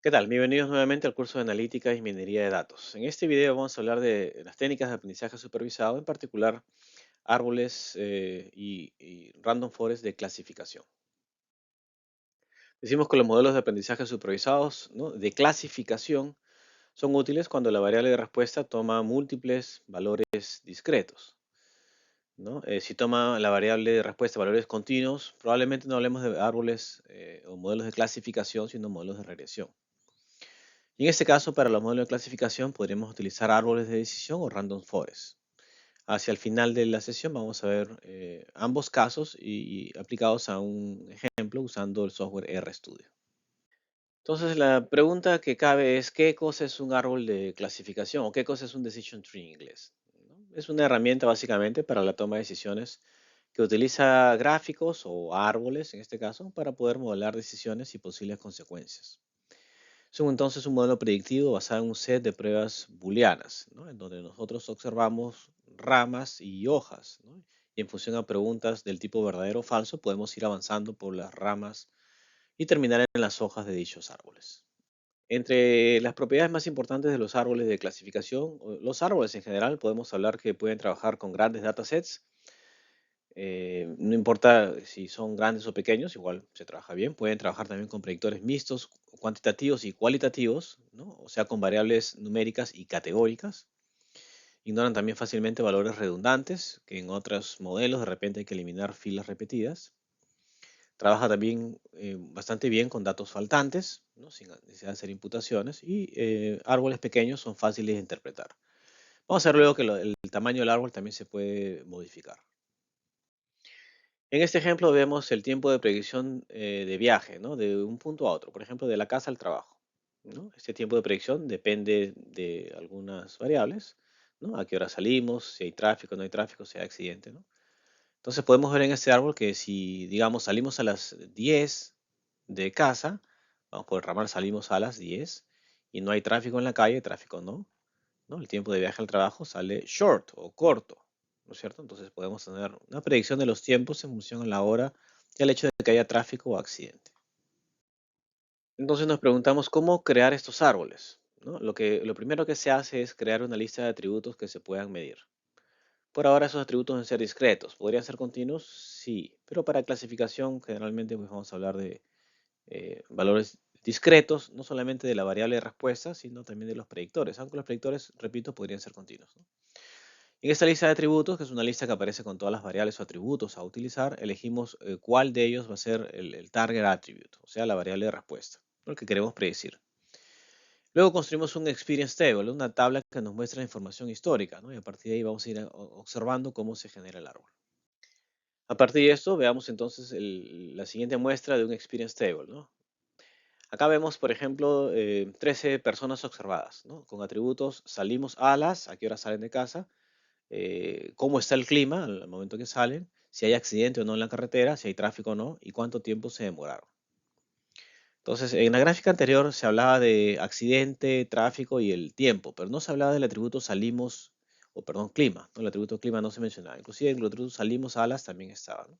¿Qué tal? Bienvenidos nuevamente al curso de Analítica y Minería de Datos. En este video vamos a hablar de las técnicas de aprendizaje supervisado, en particular árboles y random forest de clasificación. Decimos que los modelos de aprendizaje supervisados, ¿no?, de clasificación son útiles cuando la variable de respuesta toma múltiples valores discretos, ¿no? Si toma la variable de respuesta valores continuos, probablemente no hablemos de árboles o modelos de clasificación, sino modelos de regresión. Y en este caso, para los modelos de clasificación, podríamos utilizar árboles de decisión o random forest. Hacia el final de la sesión vamos a ver ambos casos y aplicados a un ejemplo usando el software RStudio. Entonces, la pregunta que cabe es, ¿qué cosa es un árbol de clasificación o qué cosa es un decision tree en inglés? ¿No? Es una herramienta básicamente para la toma de decisiones que utiliza gráficos o árboles, en este caso, para poder modelar decisiones y posibles consecuencias. Es entonces un modelo predictivo basado en un set de pruebas booleanas, ¿no?, en donde nosotros observamos ramas y hojas, ¿no? Y en función a preguntas del tipo verdadero o falso, podemos ir avanzando por las ramas y terminar en las hojas de dichos árboles. Entre las propiedades más importantes de los árboles de clasificación, o los árboles en general, podemos hablar que pueden trabajar con grandes datasets. No importa si son grandes o pequeños, igual se trabaja bien. Pueden trabajar también con predictores mixtos, cuantitativos y cualitativos, ¿no? O sea, con variables numéricas y categóricas. Ignoran también fácilmente valores redundantes, que en otros modelos de repente hay que eliminar filas repetidas. Trabaja también bastante bien con datos faltantes, ¿no?, sin necesidad de hacer imputaciones. Y árboles pequeños son fáciles de interpretar. Vamos a ver luego que el tamaño del árbol también se puede modificar. En este ejemplo vemos el tiempo de predicción de viaje, ¿no?, de un punto a otro, por ejemplo, de la casa al trabajo, ¿no? Este tiempo de predicción depende de algunas variables, ¿no? A qué hora salimos, si hay tráfico, no hay tráfico, si hay accidente, ¿no? Entonces podemos ver en este árbol que si, digamos, salimos a las 10 de casa, vamos por el ramal, salimos a las 10 y no hay tráfico en la calle, tráfico no, el tiempo de viaje al trabajo sale short o corto, ¿no es cierto? Entonces podemos tener una predicción de los tiempos en función a la hora y al hecho de que haya tráfico o accidente. Entonces nos preguntamos cómo crear estos árboles, ¿no? Lo primero que se hace es crear una lista de atributos que se puedan medir. Por ahora esos atributos deben ser discretos. ¿Podrían ser continuos? Sí, pero para clasificación generalmente pues vamos a hablar de valores discretos, no solamente de la variable de respuesta, sino también de los predictores, aunque los predictores, repito, podrían ser continuos, ¿no? En esta lista de atributos, que es una lista que aparece con todas las variables o atributos a utilizar, elegimos cuál de ellos va a ser el target attribute, o sea, la variable de respuesta, ¿no?, el que queremos predecir. Luego construimos un experience table, una tabla que nos muestra información histórica, ¿no? Y a partir de ahí vamos a ir observando cómo se genera el árbol. A partir de esto, veamos entonces la siguiente muestra de un experience table, ¿no? Acá vemos, por ejemplo, 13 personas observadas, ¿no?, con atributos: salimos a ¿a qué hora salen de casa? Cómo está el clima al momento que salen, si hay accidente o no en la carretera, si hay tráfico o no, y cuánto tiempo se demoraron. Entonces, en la gráfica anterior se hablaba de accidente, tráfico y el tiempo, pero no se hablaba del atributo salimos, o perdón, clima, ¿no? El atributo clima no se mencionaba. Inclusive el atributo salimos a también estaba, ¿no?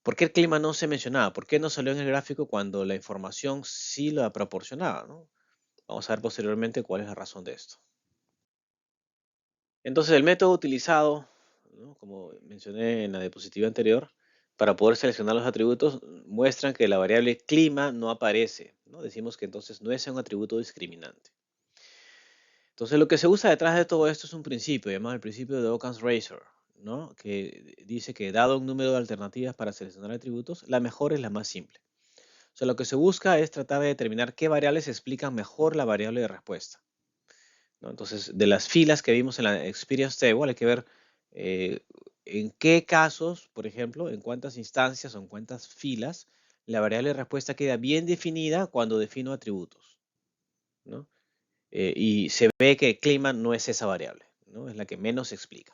¿Por qué el clima no se mencionaba? ¿Por qué no salió en el gráfico cuando la información sí la proporcionaba, ¿no? Vamos a ver posteriormente cuál es la razón de esto. Entonces, el método utilizado, ¿no?, como mencioné en la diapositiva anterior, para poder seleccionar los atributos, muestran que la variable clima no aparece, ¿no? Decimos que entonces no es un atributo discriminante. Entonces, lo que se usa detrás de todo esto es un principio llamado el principio de Occam's Razor, ¿no?, que dice que dado un número de alternativas para seleccionar atributos, la mejor es la más simple. O sea, lo que se busca es tratar de determinar qué variables explican mejor la variable de respuesta, ¿no? Entonces, de las filas que vimos en la Experience Table, hay que ver eh, en qué casos, por ejemplo, en cuántas instancias o en cuántas filas la variable de respuesta queda bien definida cuando defino atributos, ¿no? Y se ve que clima no es esa variable, ¿no? Es la que menos explica.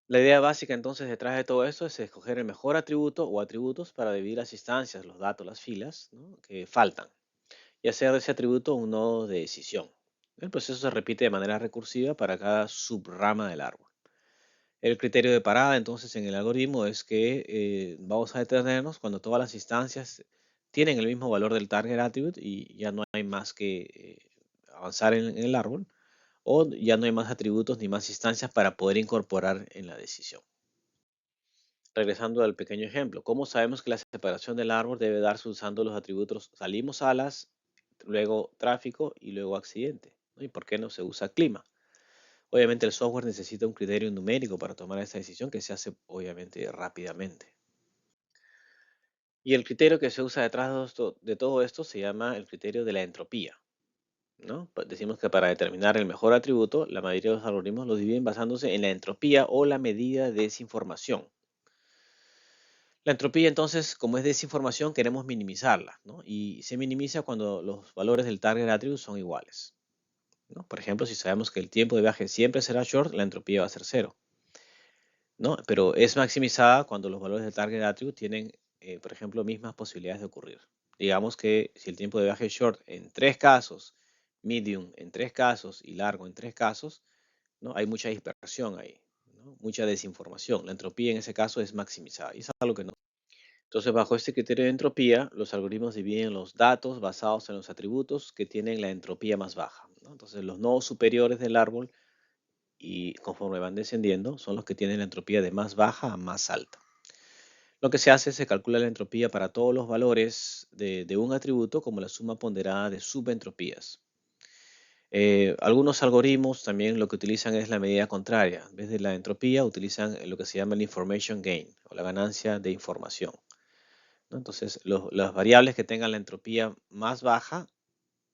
La idea básica entonces detrás de todo esto es escoger el mejor atributo o atributos para dividir las instancias, los datos, las filas, ¿no?, que faltan, y hacer de ese atributo un nodo de decisión. El proceso se repite de manera recursiva para cada subrama del árbol. El criterio de parada entonces en el algoritmo es que vamos a detenernos cuando todas las instancias tienen el mismo valor del target attribute y ya no hay más que avanzar en el árbol, o ya no hay más atributos ni más instancias para poder incorporar en la decisión. Regresando al pequeño ejemplo, ¿cómo sabemos que la separación del árbol debe darse usando los atributos salimos alas, luego tráfico y luego accidente? ¿No? ¿Y por qué no se usa clima? Obviamente el software necesita un criterio numérico para tomar esta decisión que se hace obviamente rápidamente. Y el criterio que se usa detrás de todo esto se llama el criterio de la entropía, ¿no? Decimos que para determinar el mejor atributo, la mayoría de los algoritmos lo dividen basándose en la entropía o la medida de desinformación. La entropía, entonces, como es desinformación, queremos minimizarla, ¿no? Y se minimiza cuando los valores del target attribute son iguales, ¿no? Por ejemplo, si sabemos que el tiempo de viaje siempre será short, la entropía va a ser cero, ¿no? Pero es maximizada cuando los valores del target attribute tienen, por ejemplo, mismas posibilidades de ocurrir. Digamos que si el tiempo de viaje es short en 3 casos, medium en 3 casos y largo en 3 casos, ¿no? Hay mucha dispersión ahí, ¿no? Mucha desinformación. La entropía en ese caso es maximizada y es algo que no. Entonces, bajo este criterio de entropía, los algoritmos dividen los datos basados en los atributos que tienen la entropía más baja, ¿no? Entonces, los nodos superiores del árbol y conforme van descendiendo son los que tienen la entropía de más baja a más alta. Lo que se hace es se calcula la entropía para todos los valores de un atributo como la suma ponderada de subentropías. Algunos algoritmos también lo que utilizan es la medida contraria. En vez de la entropía, utilizan lo que se llama el information gain o la ganancia de información, ¿no? Entonces, las variables que tengan la entropía más baja,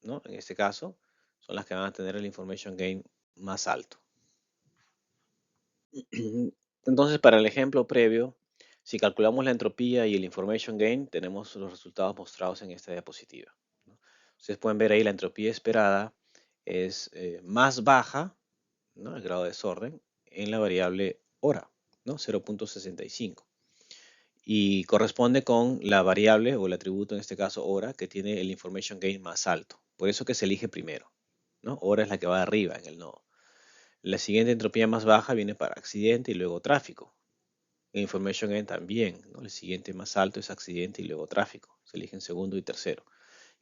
¿no? En este caso, son las que van a tener el information gain más alto. Entonces, para el ejemplo previo, si calculamos la entropía y el information gain, tenemos los resultados mostrados en esta diapositiva, ¿no? Ustedes pueden ver ahí la entropía esperada es más baja, ¿no? El grado de desorden en la variable hora, ¿no? 0.65. Y corresponde con la variable o el atributo, en este caso hora, que tiene el information gain más alto. Por eso que se elige primero, ¿no? Hora es la que va arriba en el nodo. La siguiente entropía más baja viene para accidente y luego tráfico. El information gain también, ¿no? El siguiente más alto es accidente y luego tráfico. Se eligen segundo y tercero.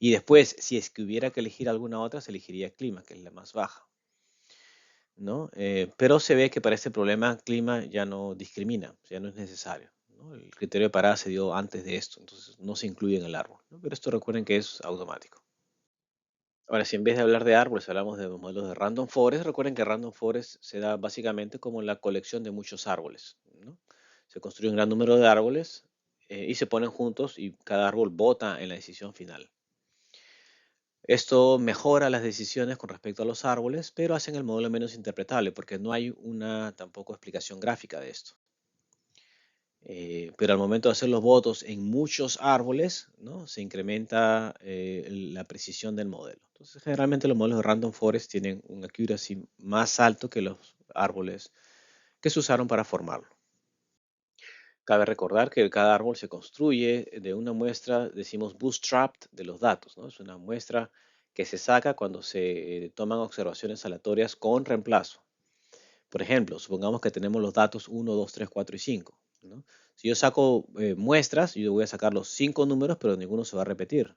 Y después, si es que hubiera que elegir alguna otra, se elegiría clima, que es la más baja, ¿no? Pero se ve que para este problema clima ya no discrimina, ya no es necesario, ¿no? El criterio de parada se dio antes de esto, entonces no se incluye en el árbol, ¿no? Pero esto recuerden que es automático. Ahora, si en vez de hablar de árboles hablamos de modelos de random forest, recuerden que random forest se da básicamente como la colección de muchos árboles, ¿no? Se construye un gran número de árboles y se ponen juntos y cada árbol vota en la decisión final. Esto mejora las decisiones con respecto a los árboles, pero hacen el modelo menos interpretable porque no hay una tampoco explicación gráfica de esto. Pero al momento de hacer los votos en muchos árboles, ¿no? Se incrementa la precisión del modelo. Entonces, generalmente los modelos de Random Forest tienen un accuracy más alto que los árboles que se usaron para formarlo. Cabe recordar que cada árbol se construye de una muestra, decimos bootstrapped, de los datos, ¿no? Es una muestra que se saca cuando se toman observaciones aleatorias con reemplazo. Por ejemplo, supongamos que tenemos los datos 1, 2, 3, 4 y 5, ¿no? Si yo saco muestras, yo voy a sacar los 5 números, pero ninguno se va a repetir,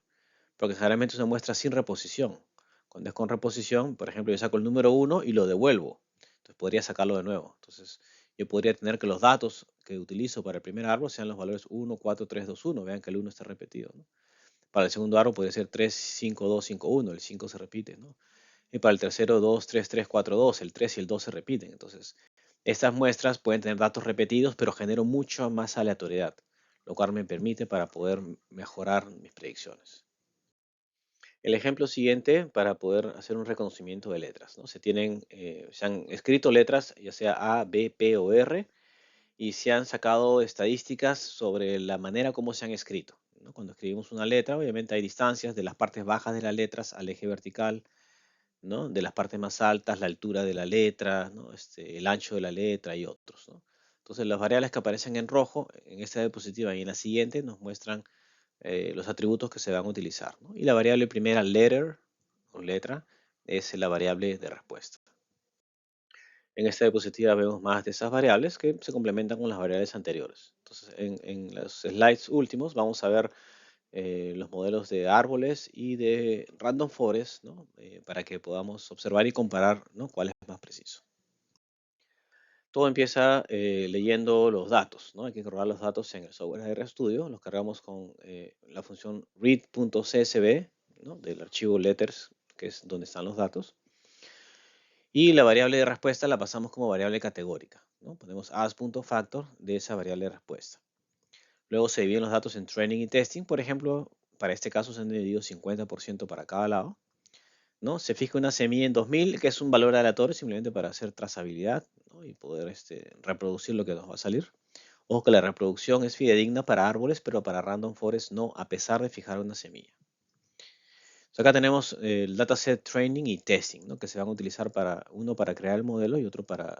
porque generalmente es una muestra sin reposición. Cuando es con reposición, por ejemplo, yo saco el número 1 y lo devuelvo. Entonces podría sacarlo de nuevo. Entonces yo podría tener que los datos que utilizo para el primer árbol sean los valores 1, 4, 3, 2, 1. Vean que el 1 está repetido, ¿no? Para el segundo árbol podría ser 3, 5, 2, 5, 1. El 5 se repite, ¿no? Y para el tercero 2, 3, 3, 4, 2. El 3 y el 2 se repiten. Entonces, estas muestras pueden tener datos repetidos, pero genero mucho más aleatoriedad, lo cual me permite para poder mejorar mis predicciones. El ejemplo siguiente para poder hacer un reconocimiento de letras, ¿no? Se han escrito letras, ya sea A, B, P o R, y se han sacado estadísticas sobre la manera como se han escrito, ¿no? Cuando escribimos una letra, obviamente hay distancias de las partes bajas de las letras al eje vertical, ¿no? De las partes más altas, la altura de la letra, ¿no? El ancho de la letra y otros, ¿no? Entonces, las variables que aparecen en rojo en esta diapositiva y en la siguiente nos muestran los atributos que se van a utilizar, ¿no? Y la variable primera, letter o letra, es la variable de respuesta. En esta diapositiva vemos más de esas variables que se complementan con las variables anteriores. Entonces, en los slides últimos vamos a ver los modelos de árboles y de random forest, ¿no? Para que podamos observar y comparar, ¿no? Cuál es más preciso. Todo empieza leyendo los datos, ¿no? Hay que cargar los datos en el software de RStudio, los cargamos con la función read.csv, ¿no? Del archivo letters, que es donde están los datos. Y la variable de respuesta la pasamos como variable categórica, ¿no? Ponemos as.factor de esa variable de respuesta. Luego se dividen los datos en training y testing. Por ejemplo, para este caso se han dividido 50% para cada lado, ¿no? Se fija una semilla en 2000, que es un valor aleatorio simplemente para hacer trazabilidad, ¿no? Y poder reproducir lo que nos va a salir. Ojo que la reproducción es fidedigna para árboles, pero para random forest no, a pesar de fijar una semilla. Entonces acá tenemos el dataset training y testing, ¿no? Que se van a utilizar uno para crear el modelo y otro para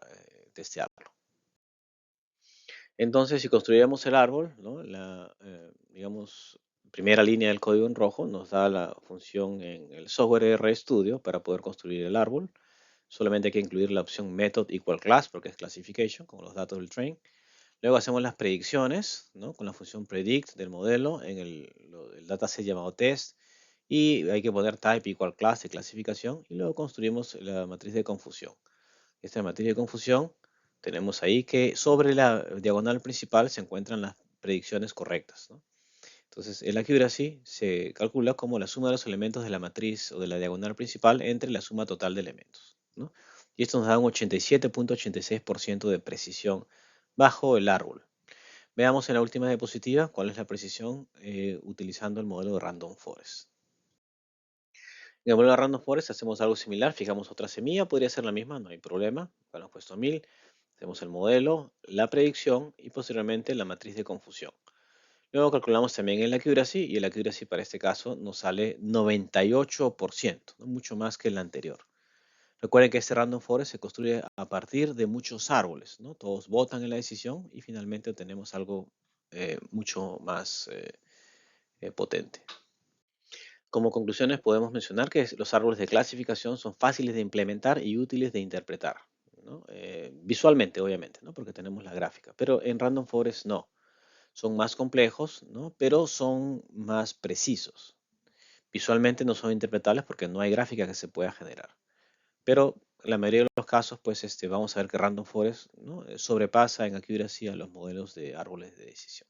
testearlo. Entonces, si construyamos el árbol, ¿no? Digamos, primera línea del código en rojo nos da la función en el software de RStudio para poder construir el árbol. Solamente hay que incluir la opción method equal class porque es classification, con los datos del train. Luego hacemos las predicciones, ¿no? Con la función predict del modelo en el dataset llamado test. Y hay que poner type equal class de clasificación. Y luego construimos la matriz de confusión. Esta matriz de confusión tenemos ahí que sobre la diagonal principal se encuentran las predicciones correctas, ¿no? Entonces, el accuracy se calcula como la suma de los elementos de la matriz o de la diagonal principal entre la suma total de elementos, ¿no? Y esto nos da un 87.86% de precisión bajo el árbol. Veamos en la última diapositiva cuál es la precisión utilizando el modelo de Random Forest. En el modelo de Random Forest hacemos algo similar, fijamos otra semilla, podría ser la misma, no hay problema. Para hemos puesto 1000, hacemos el modelo, la predicción y posteriormente la matriz de confusión. Luego calculamos también el accuracy y el accuracy para este caso nos sale 98%, ¿no? Mucho más que el anterior. Recuerden que este Random Forest se construye a partir de muchos árboles, ¿no? Todos votan en la decisión y finalmente obtenemos algo mucho más potente. Como conclusiones podemos mencionar que los árboles de clasificación son fáciles de implementar y útiles de interpretar, ¿no? Visualmente, obviamente, ¿no? Porque tenemos la gráfica, pero en Random Forest no. Son más complejos, ¿no? Pero son más precisos. Visualmente no son interpretables porque no hay gráfica que se pueda generar. Pero en la mayoría de los casos, pues vamos a ver que Random Forest, ¿no? Sobrepasa en accuracy a los modelos de árboles de decisión.